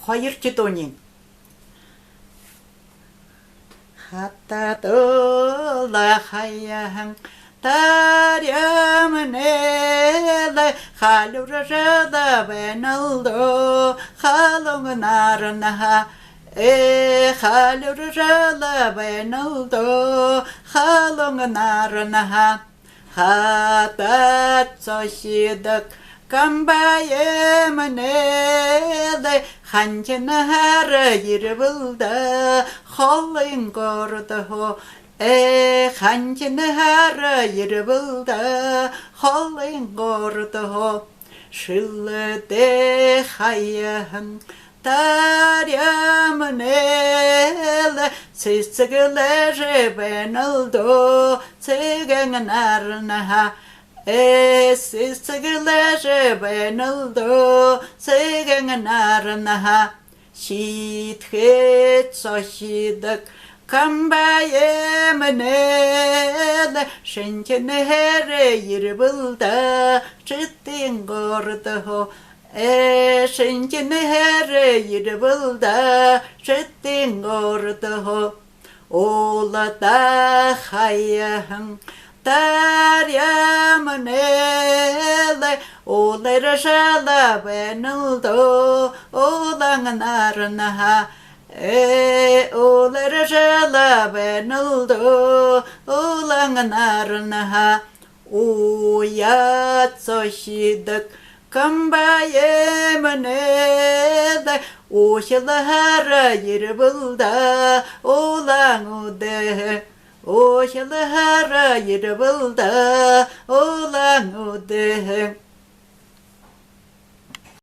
Hayır Titonin. Hatta dola hayyan taryam nele halurada benaldo halong narna halurada benaldo halong narna hatat soşidak Kambaye manele hançanahara yirvılda Hollin gorda ho hançanahara yirvılda Hollin gorda ho Şıllade hayyan Taryamanele Sisgılere benaldo Siganarnaha Sisgılere benaldo Siganarnaha Şithet soşidak Kambaye manele Şençenere yirvılda Çıttin gorda ho Şençenere yirvılda Çıttin gorda ho Ola da hayyan Taryamanele Ola şala benaldo Ola narnaha Ola şala benaldo Ola narnaha Uyat soşidak Kambaye manele Oşalahara yirvılda Ola ude Oşalahara yirvılda Ola ude